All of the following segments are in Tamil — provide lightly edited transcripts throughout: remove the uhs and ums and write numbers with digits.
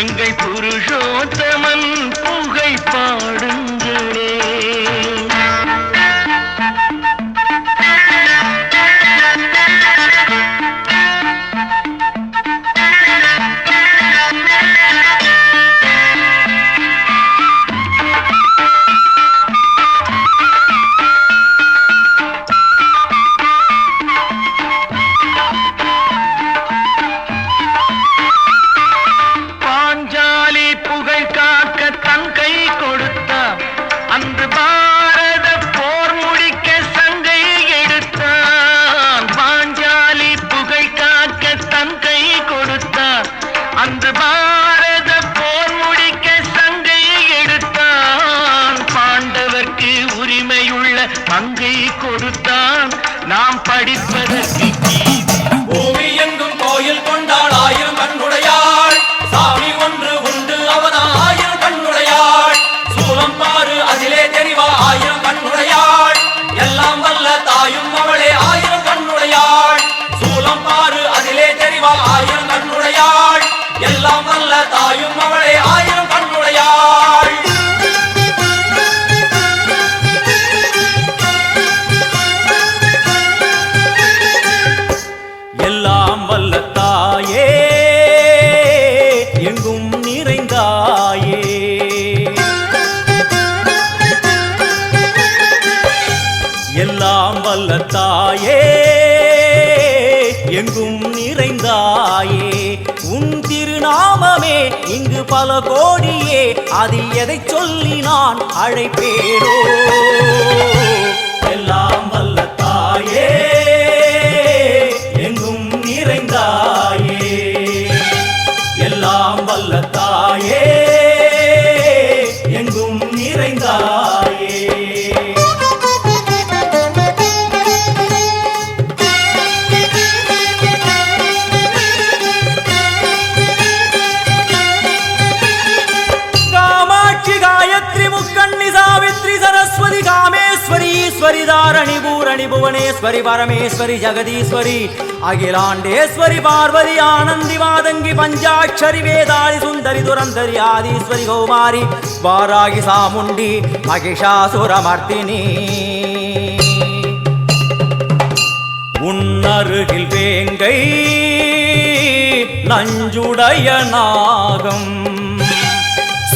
எங்கள் புருஷோத்தமன் புகை பாடுங்களே. அந்த பாரத போர் முடிக்க சங்கை எடுத்தான். பாண்டவர்க்கு உரிமையுள்ள பங்கை கொடுத்தான். நாம் படிப்பதற்கு பூமி எங்கும் கோயில் கொண்டாள் ஆயிரம் கண்ணுடையாள். சாமி ஒன்று உண்டு அவனா ஆயிரம் கண்ணுடையாள். சூலம் பாரு அதிலே தெரிவா ஆயிரம் கண்ணுடையாள். எல்லாம் வல்ல தாயும் அவளே ஆயிரம் கண்ணுடையாள். சூலம் பாரு அதிலே தெரிவா ஆயிரம் கண்ணுடையாள். எல்லாம் வல்ல தாயும் அவளே ஆயிரம் கண்ணுடையாள். எல்லாம் வல்ல தாயே எங்கும் நிறைந்தாயே. எல்லாம் வல்ல தாயே எங்கும் நிறைந்தாயே. உன் திருநாமமே இங்கு பல கோடியே. அதில் எதை சொல்லி நான் அழைப்பேனோ. எல்லாம் வல்ல தாயே எங்கும் நிறைந்தாயே. எல்லாம் வல்ல தாயே எங்கும் நிறைந்தாயே. कामेश्वरी दारणी पूरणी भुवनेश्वरी परमेश्वरी जगदीश्वरी अखिलांडेश्वरी पार्वती आनंदी मादंगी पंचाक्षरी वेदाली सुंदरी दुरंधरी आदिश्वरी कौमारी वारागी सामुंडी महिषासुरमर्दिनी. உன்னருகில் வேங்கை நஞ்சுடைய நாகம்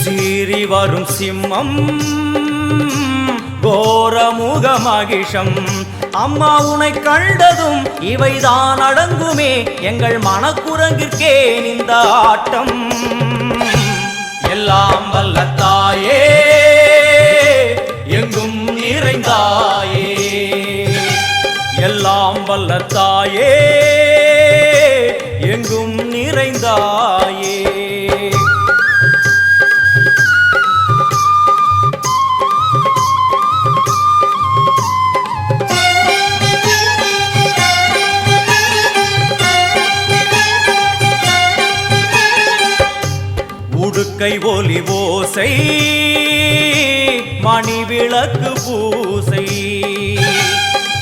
சீறி வரும் சிம்மம் கோரமுக மகிஷம். அம்மா உனை கண்டதும் இவைதான் அடங்குமே. எங்கள் மனக்குரங்கிற்கே இந்த ஆட்டம். எல்லாம் வல்ல தாயே எங்கும் நிறைந்தாயே. எல்லாம் வல்ல தாயே எங்கும் நிறைந்தாயே. உடுக்கை ஒலி ஓசை மணி விளக்கு பூசை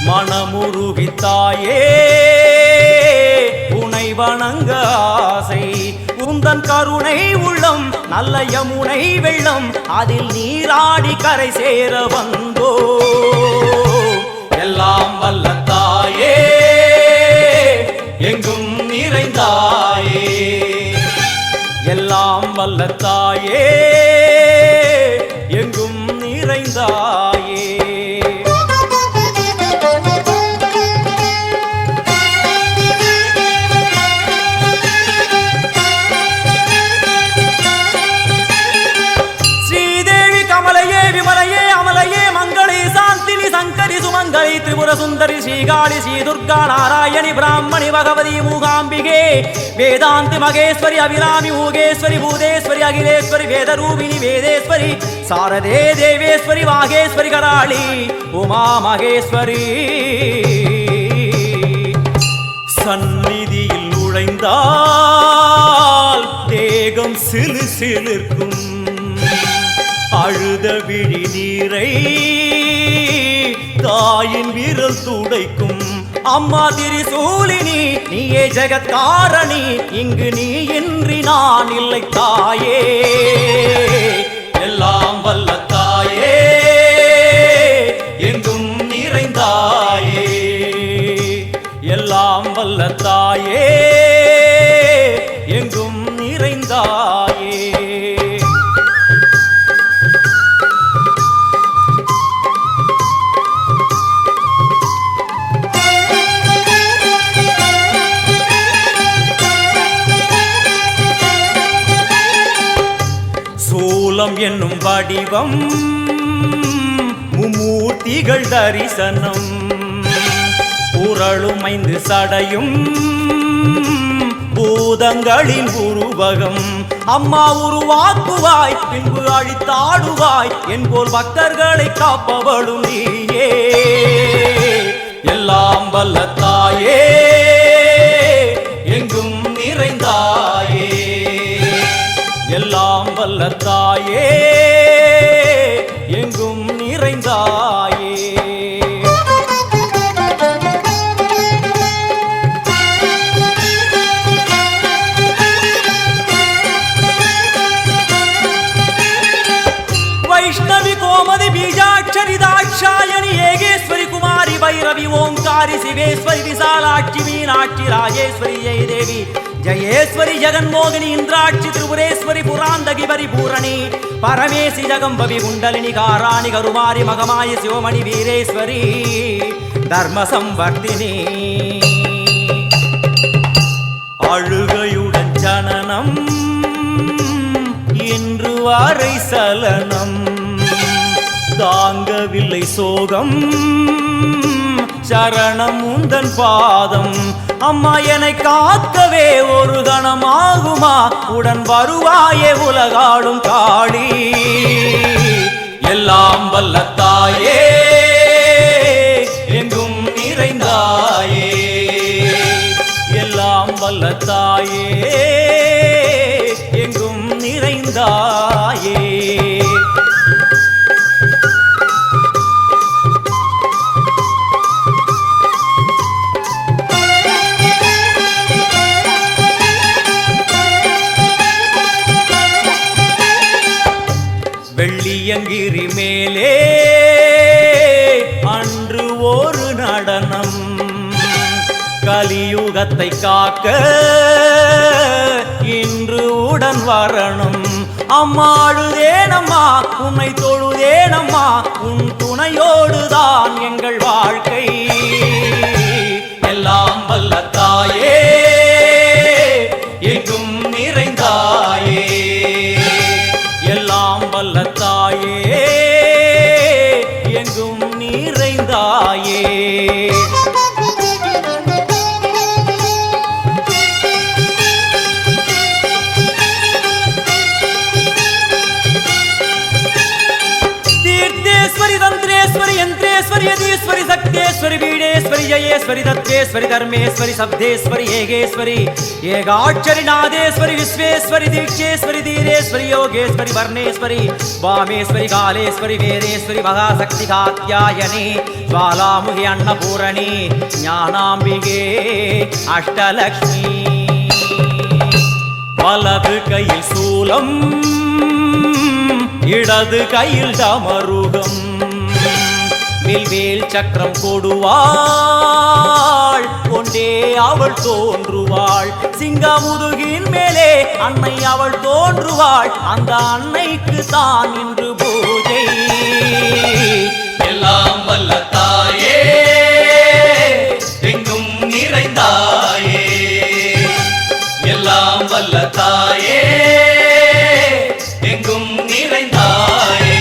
மனமுருகித்தாயே உனை வணங்க ஆசை. உந்தன் கருணை உள்ளம் நல்ல யமுனை வெள்ளம் அதில் நீராடி கரை சேர வந்தோ. எல்லாம் வல்ல தாயே எங்கும் நிறைந்தாயே. எல்லாம் வல்ல தாயே எங்கும் நிறைந்தாயே. ஸ்ரீதேவி கமலையே விமலையே அமலையே மங்களே சாந்தினி சங்கரி சுமங்கலி திரிபுர சுந்தரி ஸ்ரீகாளி ஸ்ரீ துர்கா நாராயணி பிராமணி பகவதி மூகாம்பிகே வேதாந்தி மகேஸ்வரி அபிராமி மூகேஸ்வரி பூதேஸ்வரி அகிலேஸ்வரி வேதரூபிணி வேதேஸ்வரி சாரதே தேவேஸ்வரி வாகேஸ்வரி கராளி உமா மகேஸ்வரி. சந்நிதியில் நுழைந்தால் தேகம் சிலு சிலிர்க்கும். அழுத விழி நீரை தாயின் விரல் துடைக்கும். அம்மா திரிசூலினி நீயே ஜெகத்காரணி இங்கு நீ இன்றி நான் இல்லை தாயே எல்லாம் வல்ல தாயே எங்கும் நிறைந்தாயே எல்லாம் வல்ல தாயே எங்கும் நிறைந்தாயே சூலம் என்னும் வடிவம் மும்மூர்த்திகள் தரிசனம் உரளுமைந்து சடையும் பூதங்களின் உருவகம் அம்மா உருவாக்குவாய் பின்பு அழித்தாடுவாய் என்போல் பக்தர்களை காப்பவளும் நீயே எல்லாம் வல்ல தாயே எங்கும் நிறைந்தாயே எல்லாம் வல்ல தாயே எங்கும் நிறைந்தாயே வைஷ்ணவி கோமதி பீஜாட்சரி தாட்சாயணி ஏகேஸ்வரி குமாரி பைரவி ஓங்காரி சிவேஸ்வரி விசாலாட்சி மீனாட்சி ராஜேஸ்வரி ஜெயதேவி ஜயேஸ்வரி ஜெகன்மோகினி இந்திராட்சி திரிபுரேஸ்வரி புராந்தகி பரிபூரணி பரமேசி ஜகம்பவி குண்டலினி காராணி கருமாரி மகமாயி சிவமணி வீரேஸ்வரி தர்ம சம்வர்த்தினி அழுகையுடன் ஜனனம் இன்று வரை சலனம் தாங்கவில்லை சோகம் சரணம் உந்தன் பாதம் அம்மா என்னை காக்கவே ஒரு கணமாகுமா உடன் வருவாயே உலகாடும் காளி எல்லாம் வல்ல தாயே எங்கும் நிறைந்தாயே எல்லாம் வல்ல தாயே எங்கும் நிறைந்தாயே வெள்ளியங்கிரி மேலே அன்று ஒரு நடனம் கலியுகத்தை காக்க இன்று உடன் வரணும் அம்மா அழுதேனம்மா உன்னை தொழுதேனம்மா உன் துணையோடுதான் எங்கள் வாழ்க்கை எல்லாம் வல்ல தாயே எங்கும் நிறைந்தாயே எல்லாம் வல்ல தாயே எங்கும் நிறைந்தாயே தீர்த்தேஸ்வரி தந்திரேஸ்வரி யந்திரேஸ்வரி யதீஸ்வரி சக்தேஸ்வரி பீடேஸ்வரி ஜயேஸ்வரி தத்தேஸ்வரி தர்மேஸ்வரி சப்தேஸ்வரி ஏகேஸ்வரி ஏகாட்சரி நாதேஸ்வரி விஸ்வேஸ்வரி தீட்சேஸ்வரி தீரேஸ்வரி யோகேஸ்வரி வர்ணேஸ்வரி வாமேஸ்வரி காலேஸ்வரி வேரேஸ்வரி மகாசக்தி காத்யாயனி ஜ்வாலாமுகி அன்னபூரணி ஞானாம்பிகே அஷ்டலக்ஷ்மி வலது கையில் சூலம் இடது கையில் டமருகம் வில்வேல் சக்கரம் கொடுவாள் கொண்டே அவள் தோன்றுவாள் சிங்கமுதுகின் மேலே அன்னை அவள் தோன்றுவாள் அந்த அன்னைக்கு தான் இன்று பூஜை எல்லாம் வல்ல தாயே எங்கும் நிறைந்தாயே எல்லாம் வல்ல தாயே எங்கும் நிறைந்தாயே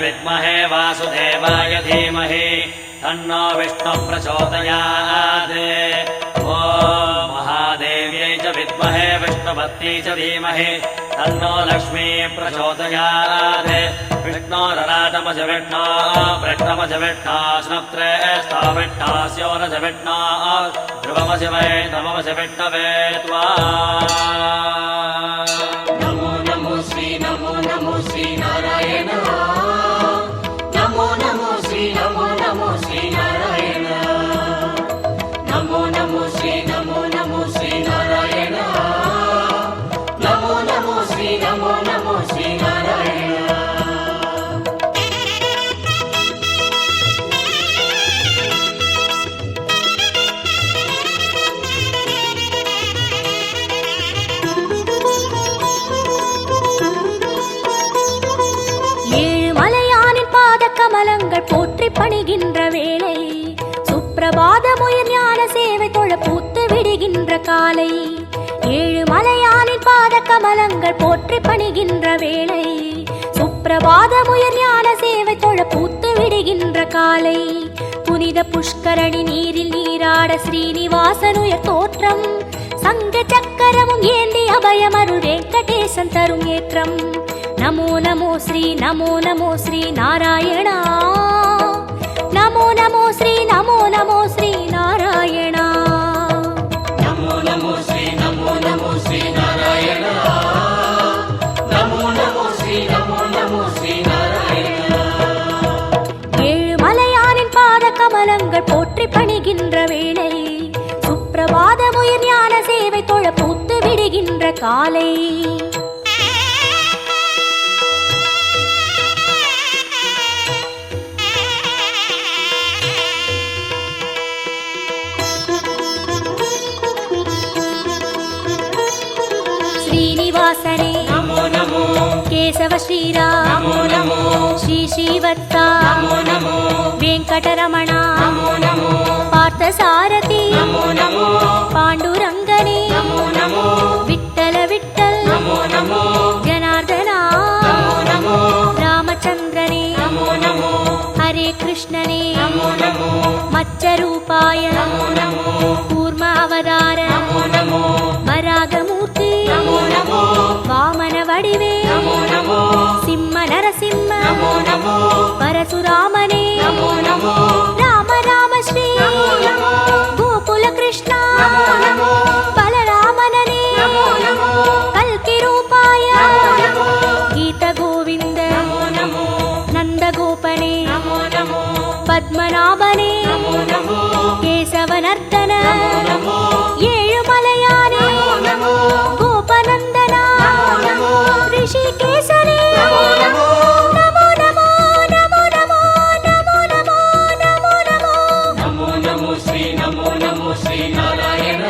विद्महे वासुदेवाय धीमहि तन्नो विष्णु प्रचोदयात् ॐ महादेव्यै च विद्महे विष्णुपत्न्यै च धीमहि तन्नो लक्ष्मी प्रचोदयात् विष्णोरराटमज विष्णा वृष्णमज विष्णा स्नप्त्रे स्था विष्णास्योरज विष्णा ध्रुवमज वै नममज विष्णवे त्वा नमो नमो श्री नारायण नमो नमो श्री नारायण नमो नमो श्री नारायण नमो नमो श्री नारायण கமலங்கள் போற்றி பணிகின்ற வேளை சுப்பிரபாதமுயர் ஞான சேவை தொழ பூத்து விடுகின்ற காலை ஏழு மலையானின் பாத கமலங்கள் போற்றி பணிகின்ற வேளை சுப்பிரபாதமுயர் ஞான சேவை தொழ பூத்து விடுகின்ற காலை புனித புஷ்கரணி நீரில் நீராட ஸ்ரீனிவாசனுயர் தோற்றம் சங்க சக்கரமும் ஏந்தி அபயமருள் வெங்கடேசன் தரும் ஏற்றம் नमो नमो श्री नारायणा नमो नमो श्री नारायणा नमो नमो श्री नारायणा नमो नमो श्री नारायणा ஏழு மலையானின் பாத கமலங்கள் போற்றி பணிகின்ற வேளை சுப்பிரபாதமுயர் ஞான சேவை தொழ பூத்து விடுகின்ற காலை श्रीनिवासने नमो नमो केशव श्रीराम नमो नमो श्री श्रीवत्सा नमो नमो वेंकटरमणा नमो नमो पार्थसारथी नमो नमो पांडुरंगने नमो नमो विठ्ठल विठ्ठल नमो नमो जनार्दना नमो नमो रामचंद्रने नमो नमो हरे कृष्णने नमो नमो मच्चरूपाय नमो नमो कूर्म अवतार नमो नमो वरागमूर्ति नमो नमो वामन वडिवे नमो नमो सिंह नरसिंह नमो नमो परशुरामने नमो नमो राम राम श्री नमो नमो गोकुल कृष्ण नमो नमो बलरामनने नमो नमो कल्कि रूपाय नमो नमो गीत गोविंद नमो नमो नंद गोपने नमो नमो पद्मनाभने नमो नमो केशवनर्दन नमो ஏழு மலையானே नमो கோபநந்தனா नमो ரிஷிகேசனே नमो नमो நமோ நமோ நமோ நமோ நமோ நமோ நமோ நமோ नमो नमो श्री नारायण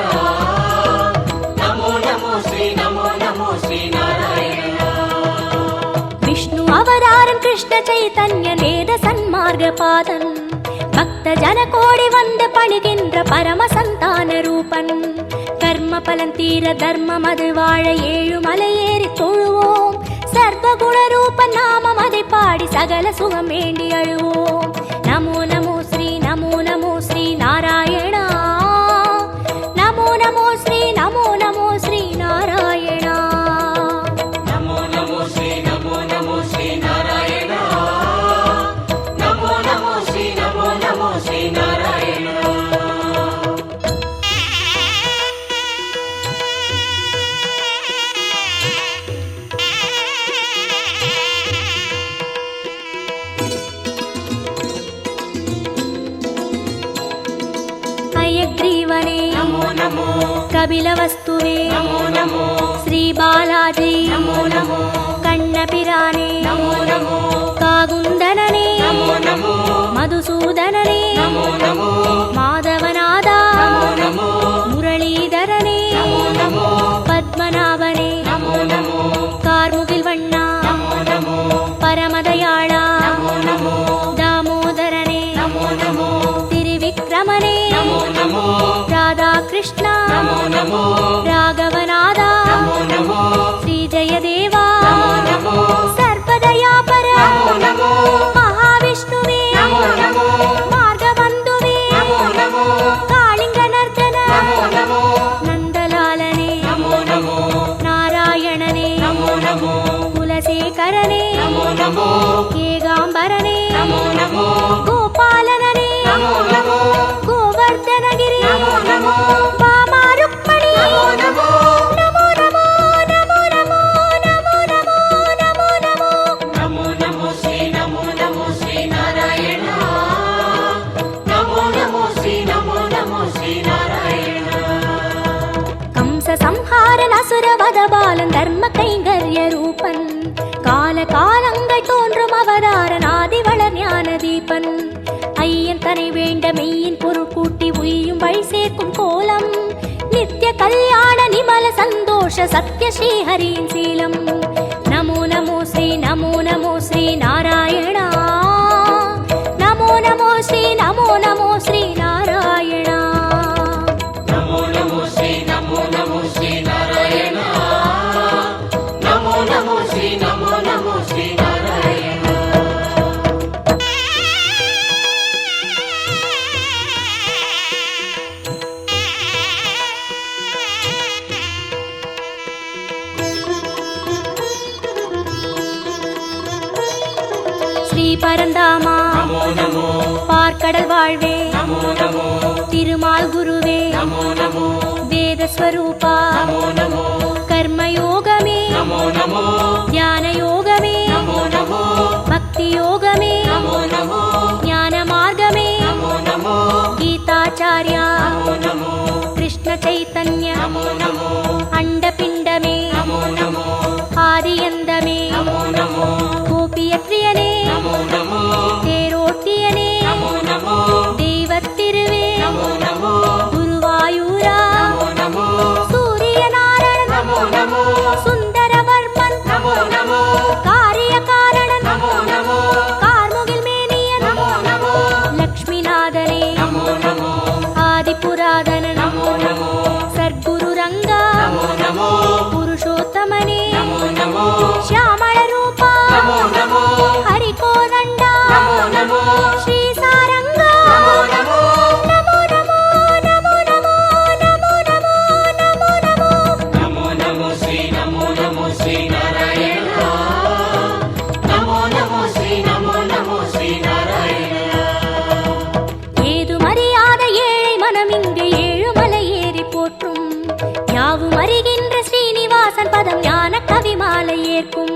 नमो नमो श्री नारायण विष्णु अवतारन कृष्ण चैतन्य वेद सन्मार्ग पादन भक्त जन कोडि वंद पणिगिன்ற परम संतान रूपन कर्म பலன் தீர தர்மம் அது வாழ ஏழு மலையேறி தொழுவோம் சர்வகுண ரூபன் நாமம் அதை பாடி சகல சுகம் வேண்டி அழுவோம் நமோ நமோ ஸ்ரீ நாராயணா நமோ நமோ ஸ்ரீ நாராயணா नमो नमो श्री नारायण नमो नमो श्री नारायण हयग्रीवने नमो नमो कपिलवस्तुवे नमो नमो श्री बालाजी नमो नमो कण्णपिराने नमो नमो कागुन्दनने नमो नमो मधुसूदनने नमो नमो माधवनादा नमो नमो मुरलीधरने नमो नमो पद्मनाभने नमो नमो कार्मुगिल वण्णा नमो नमो परमदयाळा नमो नमो दामोदरने नमो नमो त्रिविक्रमने नमो नमो राधाकृष्ण नमो नमो राघवनादा नमो नमो श्रीजयदेवा नमो नमो सर्वदयापर नमो नमो महाविष्णुवे नमो नमो मार्गबन्धुवे नमो नमो कालिङ्गनर्दन नमो नमो नन्दलालने नमो नमो नारायणने नमो नमो कुलशेखरने नमो नमो சத்ய ஸ்ரீஹரியின் சீலம். நமோ நமோ ஸ்ரீ நமோ நமோ ஸ்ரீ நாராயணா. நமோ நமோ ஸ்ரீ நமோ நமோ ஸ்ரீ நாராயணா. நமோ நமோ ஸ்ரீ நமோ நமோ ஸ்ரீ நாராயணா. நமோ நமோ ஸ்ரீ நமோ நமோ ஸ்ரீ நாராயணா. ஸ்ரீ பரந்தாமா நமோ நமோ பார்க்கடல் வாழ்வே நமோ நமோ திருமால் குருவே நமோ நமோ வேதஸ்வரூபா நமோ நமோ கர்மயோகமே நமோ நமோ ஞான யோகமே நமோ நமோ பக்தி யோகமே நமோ நமோ ஞான மார்க்கமே நமோ நமோ கீதாச்சார்யா நமோ நமோ கிருஷ்ண சைத்தன்ய நமோ நமோ அண்டபிண்டமே நமோ நமோ ஆதியந்தமே நமோ நமோ கோபியத்ரியனே நமோ நமோ தேரோட்டியனே நமோ நமோ தெய்வத்திருவே நமோ நமோ குருவாயூரா நமோ நமோ சூரியநாராயணன் நமோ நமோ சுந்தரவர்மன் நமோ நமோ காரியகாரணன் நமோ நமோ கார்முகில் மேனியன் நமோ நமோ லக்ஷ்மிநாதனே நமோ நமோ ஆதிபுராதனன் நமோ நமோ சர்க்குரு ரங்கா நமோ நமோ புருஷோத்தமனே நமோ நமோ ಶ್ಯಾಮಳ ರೂಪ நமோ நமோ ಹರಿಕೋದಂಡ நமோ நமோ ಶ್ರೀ ಸಾರಂಗ நமோ நமோ ನಮೋ ನಮೋ ನಮೋ ನಮೋ ನಮೋ ನಮೋ ನಮೋ ನಮೋ நமோ நமோ ஸ்ரீ நமோ நமோ ஸ்ரீ நாராயண. நமோ நமோ ஸ்ரீ நமோ நமோ ஸ்ரீ நாராயண. ஏதும் அறியாத ஏழை மனம் இங்கு ஏழுமலை ஏறி போற்றும் யாவும் அறிகின்ற ஸ்ரீனிவாசன் பதம் ஞான கவிமாலை ஏற்கும்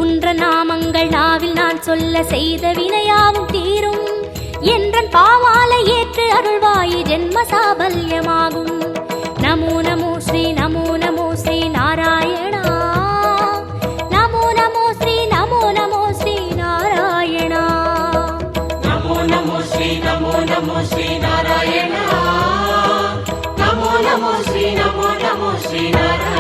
உன்ற நாமங்கள் நாவில் நான் சொல்ல செய்த வினையாவும் தீரும் என்றன் பாவாலை ஏற்று அருள்வாயி ஜென்ம சாபல்யமாகும். நமோ நமோ ஸ்ரீ நமோ நமோ ஸ்ரீ நாராயணா. நமோ நமோ ஸ்ரீ நமோ நமோ ஸ்ரீ நாராயணா. நமோ நமோ ஸ்ரீ நமோ நமோ ஸ்ரீ நாராயண. நமோ நமோ ஸ்ரீ நமோ நமோ ஸ்ரீ நாராயண.